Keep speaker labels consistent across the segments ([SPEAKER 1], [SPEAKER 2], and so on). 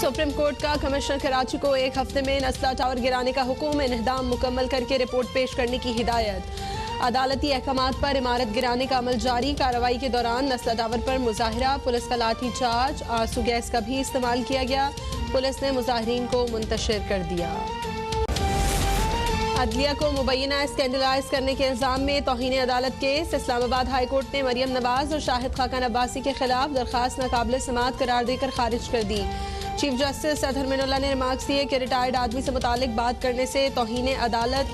[SPEAKER 1] Supreme court का commissioner Karachi को एक हफ्ते में नस्ला टावर गिराने का हुक्म, इन्हदाम मुकम्मल करके रिपोर्ट पेश करने की हिदायत। अदालती अहकामात पर इमारत गिराने का अमल जारी। कार्रवाई के दौरान नस्ला टावर पर मुजाहिरा, पुलिस का लाठी चार्ज, आंसू गैस का भी इस्तेमाल किया गया। पुलिस ने मुजाहिरीन को मुंतशिर कर दिया। अदलिया को मुबैना स्कैंडलाइज करने के इल्जाम में तौहीन अदालत केस। इस्लामाबाद हाई कोर्ट ने मरियम नवाज और शाहिद खाकान अब्बासी के खिलाफ दरखास्त नाकाबिल समाअत करार देकर खारिज कर दी। चीफ जस्टिस अतहर मिनुल्लाह ने रिमार्क्स दिए कि रिटायर्ड आदमी से मुतालिक बात करने से तौहीन अदालत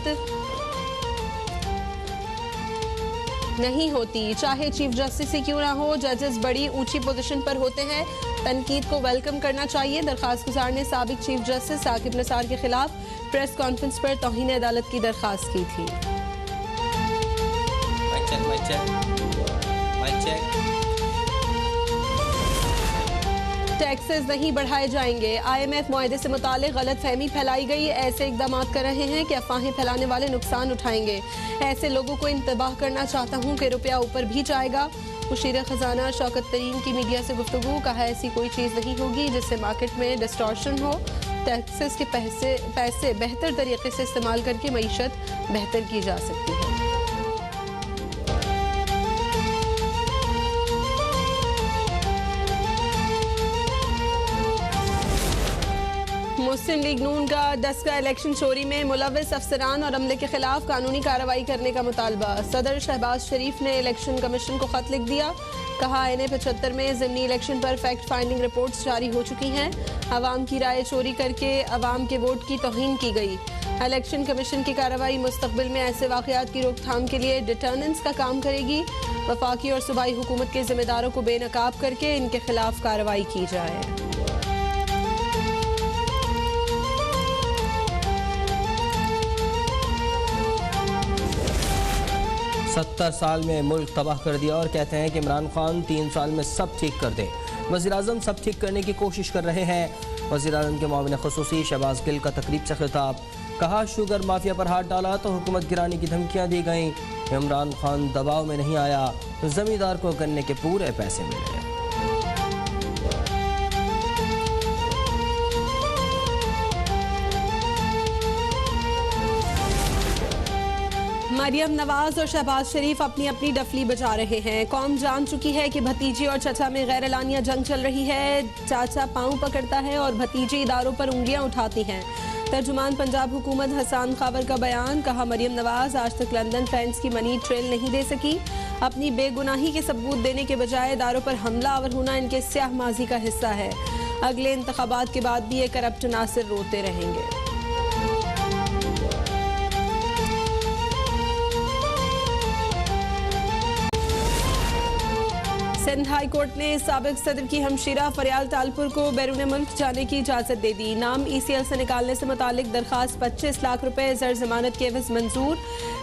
[SPEAKER 1] नहीं होती, चाहे चीफ जस्टिस ही क्यों ना हो। जजेस बड़ी ऊंची पोजीशन पर होते हैं, तनकीद को वेलकम करना चाहिए। दरखास्त गुजार ने साबिक चीफ जस्टिस साकिब निसार के खिलाफ प्रेस कॉन्फ्रेंस पर तौहीन अदालत की दरखास्त की थी। टैक्सेस नहीं बढ़ाए जाएंगे। IMF मुआहदे से मुतालिक गलत फहमी फैलाई गई। ऐसे इकदाम कर रहे हैं कि अफवाहें फैलाने वाले नुकसान उठाएंगे। ऐसे लोगों को इंतबाह करना चाहता हूँ कि रुपया ऊपर भी जाएगा। मुशीर खजाना शौकत तरीन की मीडिया से गुफ्तगू, कहा ऐसी कोई चीज़ नहीं होगी जिससे मार्केट में डिस्टॉर्शन हो। टैक्सेस के पैसे बेहतर तरीके से इस्तेमाल करके मईशत बेहतर की जा सकती है। मुस्लिम लीग नून का दस्का इलेक्शन चोरी में मुलव्विस अफसरान और अमले के खिलाफ कानूनी कार्रवाई करने का मुतालबा। सदर शहबाज शरीफ ने इलेक्शन कमीशन को खत लिख दिया। कहा NA 75 में ज़िमनी इलेक्शन पर फैक्ट फाइंडिंग रिपोर्ट्स जारी हो चुकी हैं। अवाम की राय चोरी करके अवाम के वोट की तौहीन की गई। इलेक्शन कमीशन की कार्रवाई मुस्तकबिल में ऐसे वाक़यात की रोकथाम के लिए डिटर्नेंस का काम करेगी। वफाकी और सूबाई हुकूमत के जिम्मेदारों को बेनकाब करके इनके खिलाफ कार्रवाई की जाए।
[SPEAKER 2] 70 साल में मुल्क तबाह कर दिया और कहते हैं कि इमरान खान 3 साल में सब ठीक कर दें। वज़ीर-ए-आज़म सब ठीक करने की कोशिश कर रहे हैं। वज़ीर-ए-आज़म के मुआविन ख़ुसूसी शहबाज गिल का तकरीब से खिताब। कहा शुगर माफिया पर हाथ डाला तो हुकूमत गिराने की धमकियाँ दी गईं। इमरान खान दबाव में नहीं आया, ज़मींदार को गन्ने के पूरे पैसे मिले।
[SPEAKER 1] मरियम नवाज और शहबाज शरीफ अपनी अपनी डफली बजा रहे हैं। कौम जान चुकी है कि भतीजी और चचा में गैर एलानिया जंग चल रही है। चाचा पांव पकड़ता है और भतीजी इदारों पर उंगलियां उठाती हैं। तर्जुमान पंजाब हुकूमत हसान खावर का बयान। कहा मरियम नवाज आज तक लंदन फ्रेंड्स की मनी ट्रेल नहीं दे सकी। अपनी बेगुनाही के सबूत देने के बजाय इदारों पर हमला आवर होना इनके स्याह माजी का हिस्सा है। अगले इंतखाबात के बाद भी ये करप्ट नासिर रोते रहेंगे। सिंध हाई कोर्ट ने साबिक सदर की हमशीरा फरियाल तालपुर को बैरून मुल्क जाने की इजाजत दे दी। नाम ECL से निकालने से मुतालिक दरखास्त 25 लाख रुपए ज़र जमानत के एवज मंजूर।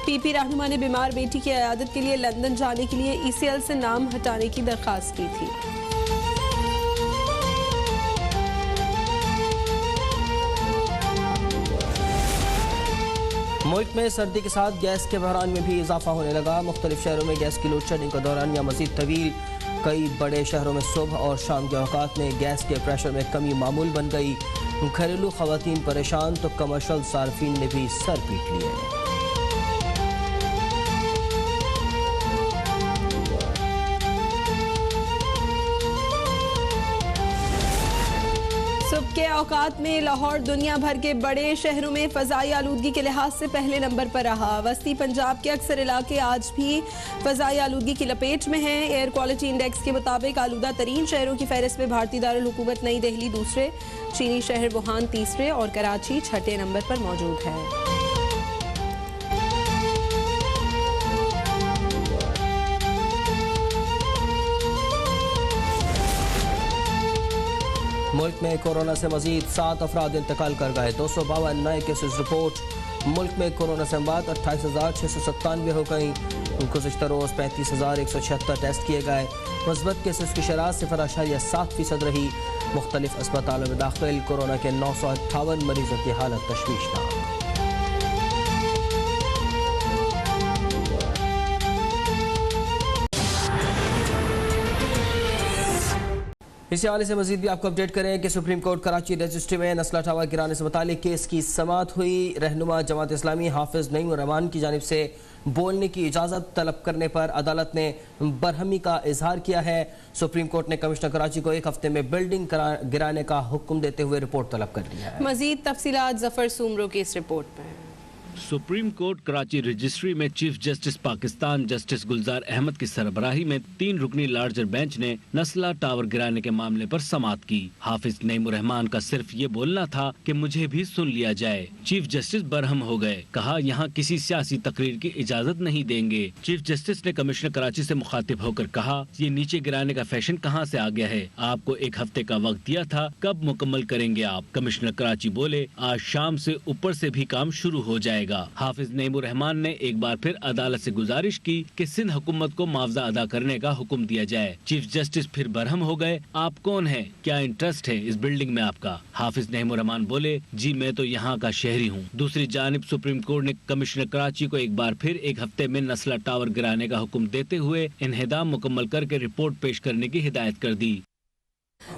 [SPEAKER 1] PP रहनुमा ने बीमार बेटी की इयादत के लिए लंदन जाने के लिए ECL से नाम हटाने की दरखास्त की थी।
[SPEAKER 2] मुल्क में सर्दी के साथ गैस के बहरान में भी इजाफा होने लगा। मुख्तलिफ शहरों में गैस की लोड शेडिंग का दौरान या मजीद तवील। कई बड़े शहरों में सुबह और शाम के औकात में गैस के प्रेशर में कमी मामूल बन गई। घरेलू खवातीन परेशान तो कमर्शल सार्फिन ने भी सर पीट लिए।
[SPEAKER 1] सुबह के औकात में लाहौर दुनिया भर के बड़े शहरों में फ़ज़ाई आलूदगी के लिहाज से पहले नंबर पर रहा। वस्ती पंजाब के अक्सर इलाके आज भी फ़ज़ाई आलूदगी की लपेट में हैं। एयर क्वालिटी इंडेक्स के मुताबिक आलूदा तरीन शहरों की फहरिस्त में भारतीय दारुल हुकूमत नई दिल्ली दूसरे, चीनी शहर वुहान तीसरे और कराची छठे नंबर पर मौजूद है।
[SPEAKER 2] मुल्क में कोरोना से मजीद 7 अफराद इंतकाल कर गए। 252 नए केसेस रिपोर्ट। मुल्क में कोरोना से अमवात 28,697 हो गई। गुज़िश्ता रोज़ 35,176 टेस्ट किए गए। मुस्बत केसेस की शरह 0.7% रही। मुख्तलिफ अस्पतालों में दाखिल कोरोना के 958 मरीजों की हालत तशवीशनाक। इसी हवाले से मजीद भी आपको अपडेट करें कि सुप्रीम कोर्ट कराची रजिस्ट्री में नस्ला टावर गिराने से मुतालिक केस की समाअत हुई। रहनुमा जमात इस्लामी हाफिज नईम रहमान की जानिब से बोलने की इजाज़त तलब करने पर अदालत ने बरहमी का इजहार किया है। सुप्रीम कोर्ट ने कमिश्नर कराची को 1 हफ्ते में बिल्डिंग गिराने का हुक्म देते हुए रिपोर्ट तलब कर दिया है।
[SPEAKER 1] मजीद तफसीलात जफर सुमरो की इस रिपोर्ट में।
[SPEAKER 3] सुप्रीम कोर्ट कराची रजिस्ट्री में चीफ जस्टिस पाकिस्तान जस्टिस गुलजार अहमद की सरबराही में 3 रुकनी लार्जर बेंच ने नस्ला टावर गिराने के मामले पर समाअत की। हाफिज नईम रहमान का सिर्फ ये बोलना था कि मुझे भी सुन लिया जाए। चीफ जस्टिस बरहम हो गए, कहा यहाँ किसी सियासी तकरीर की इजाजत नहीं देंगे। चीफ जस्टिस ने कमिश्नर कराची से मुखातिब होकर कहा, ये नीचे गिराने का फैशन कहाँ से आ गया है? आपको 1 हफ्ते का वक्त दिया था, कब मुकम्मल करेंगे आप? कमिश्नर कराची बोले, आज शाम से ऊपर से भी काम शुरू हो जाएगा। हाफिज नईम रहमान ने एक बार फिर अदालत से गुजारिश की कि सिंध हुकूमत को मुआवजा अदा करने का हुक्म दिया जाए। चीफ जस्टिस फिर बरहम हो गए, आप कौन हैं? क्या इंटरेस्ट है इस बिल्डिंग में आपका? हाफिज नईम रहमान बोले, जी मैं तो यहाँ का शहरी हूँ। दूसरी जानिब सुप्रीम कोर्ट ने कमिश्नर कराची को एक बार फिर 1 हफ्ते में नस्ला टावर गिराने का हुक्म देते हुए इन्हेदाम मुकम्मल करके रिपोर्ट पेश करने की हिदायत कर दी।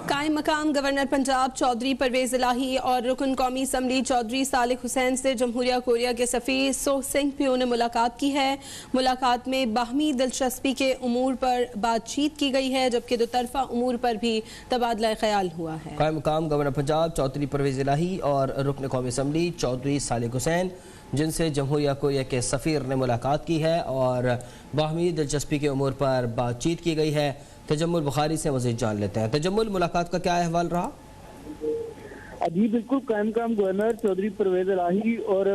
[SPEAKER 1] कायम मकाम गवर्नर पंजाब चौधरी परवेज इलाही और रुकन कौमी असम्बली चौधरी सालिक हुसैन से जमहूरिया कोरिया के सफ़ीर सो सिंह पियो ने मुलाकात की है। मुलाकात में बाहमी दिलचस्पी के उमूर पर बातचीत की गई है, जबकि दोतरफा उमूर पर भी तबादला ख्याल हुआ है।
[SPEAKER 2] कायम मकाम गवर्नर पंजाब चौधरी परवेज इलाही और रुकन कौमी असम्बली चौधरी सालिक हुसैन, जिनसे जमहूरिया कोरिया के सफ़ीर ने मुलाकात की है और बाहमी दिलचस्पी के उमूर पर बातचीत की गई है। तजम्मुल बुखारी से मज़ीद जान लेते हैं। तजम्मुल, मुलाकात का क्या अहवाल रहा?
[SPEAKER 4] जी बिल्कुल, कायम काम गवर्नर चौधरी परवेज इलाही और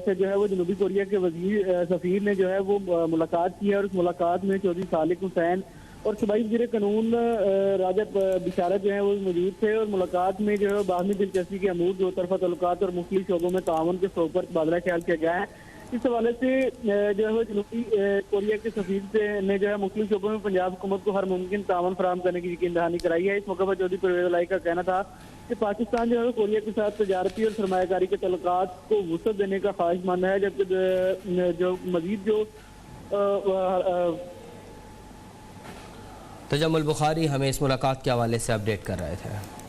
[SPEAKER 4] से जो है वो जनूबी कोरिया के वजीर सफ़ीर ने जो है वो मुलाकात की है और उस मुलाकात में चौधरी सालिक हुसैन और सूबाई वज़ीर कानून राजा बिशारत जो है वो मौजूद थे। और मुलाकात में जो है बाहमी दिलचस्पी के अमूर, दो तरफा तल्लुकात और मुख्तलिफ शोबों में ताउन के तौर पर तबादला ख्याल किया गया है। इस हवाले से जो है वो जनूबी कोरिया के सफ़ीर से ने जो है मुख्तलिफ शोबों में पंजाब हुकूमत को हर मुमकिन ताउन फराहम करने की यकीन दहानी कराई है। इस मौके पर चौधरी परवेज इलाही का कहना था कि पाकिस्तान जो है कोरिया के साथ तजारती और सरमायाकारी के तल्लुकात को वुसअत देने का ख्वाहिशमंद है, जबकि जो मजीद जो
[SPEAKER 2] तजम्मुल बुखारी हमें इस मुलाकात के हवाले से अपडेट कर रहे थे।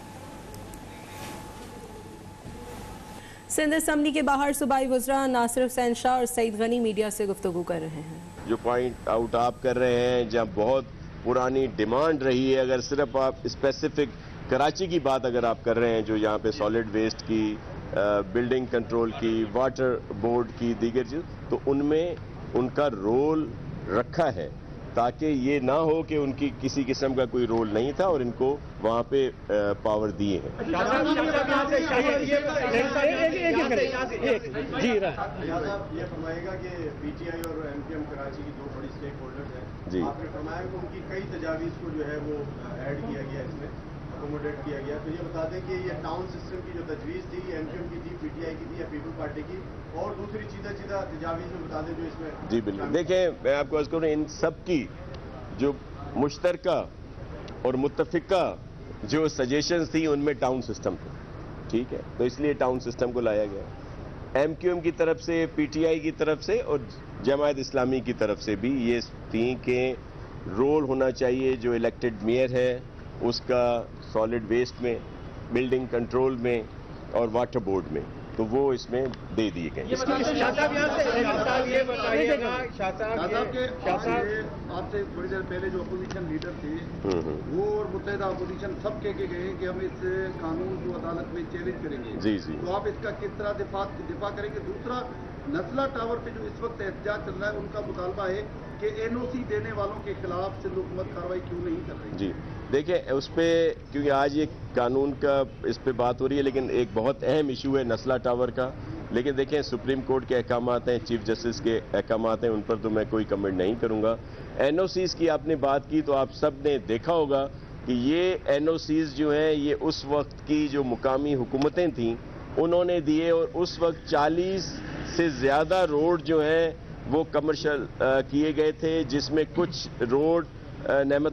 [SPEAKER 1] सिंध असम्बली के बाहर सूबाई वज़रा नासिर हुसैन शाह और सईद गनी मीडिया से गुफ्तगू कर रहे हैं।
[SPEAKER 5] जो पॉइंट आउट आप कर रहे हैं, जहाँ बहुत पुरानी डिमांड रही है, अगर सिर्फ आप स्पेसिफिक कराची की बात अगर आप कर रहे हैं, जो यहाँ पे सॉलिड वेस्ट की, बिल्डिंग कंट्रोल की, वाटर बोर्ड की, दीगर चीज, तो उनमें उनका रोल रखा है ताकि ये ना हो कि उनकी किसी किस्म का कोई रोल नहीं था और इनको वहाँ पे पावर दिए हैं।
[SPEAKER 6] ये फरमाएगा कि पीटीआई और एमपीएम कराची की 2 बड़ी स्टेक होल्डर्स हैं जी, आपने फरमाया कि उनकी कई तजावीज़ को जो है वो ऐड किया गया, इसमें अकोमोडेट किया गया। तो ये बता दें कि ये टाउन सिस्टम की जो तजवीज़ थी ये एमपीएम की थी, पीटीआई की थी या पीपल पार्टी की, और दूसरी सीधा तजावीज़ में बता दें जो इसमें। जी बिल्कुल,
[SPEAKER 5] देखें मैं आपको अर्ज़ करूँ, इन सब की जो मुश्तरका और मुत्तफ़िका जो सजेशंस थी उनमें टाउन सिस्टम था, ठीक है, तो इसलिए टाउन सिस्टम को लाया गया। एमक्यूएम की तरफ से, पीटीआई की तरफ से और जमात इस्लामी की तरफ से भी ये थी कि रोल होना चाहिए जो इलेक्टेड मेयर है उसका सॉलिड वेस्ट में, बिल्डिंग कंट्रोल में और वाटर बोर्ड में, तो वो इसमें दे दिए गए।
[SPEAKER 6] आपसे थोड़ी देर पहले जो अपोजिशन लीडर थे वो और मुत्तहिदा अपोजिशन सब कह के गए कि हम इस कानून को अदालत में चैलेंज करेंगे।
[SPEAKER 5] जी जी,
[SPEAKER 6] तो आप इसका किस तरह दिफा करेंगे? दूसरा, नस्ला टावर पे जो इस वक्त एहतजाज चल रहा है, उनका मुतालबा है कि एनओसी देने वालों के खिलाफ सिंध हुकूमत कार्रवाई क्यों नहीं कर रही?
[SPEAKER 5] जी देखिए, उस पर क्योंकि आज ये कानून का इस पे बात हो रही है, लेकिन एक बहुत अहम इशू है नस्ला टावर का। लेकिन देखें, सुप्रीम कोर्ट के अहकाम हैं, चीफ जस्टिस के अहकाम हैं, उन पर तो मैं कोई कमेंट नहीं करूंगा। एनओसीज की आपने बात की तो आप सब ने देखा होगा कि ये एनओसीज जो हैं ये उस वक्त की जो मुकामी हुकूमतें थीं उन्होंने दिए, और उस वक्त 40 से ज़्यादा रोड जो हैं वो कमर्शियल किए गए थे, जिसमें कुछ रोड नेमत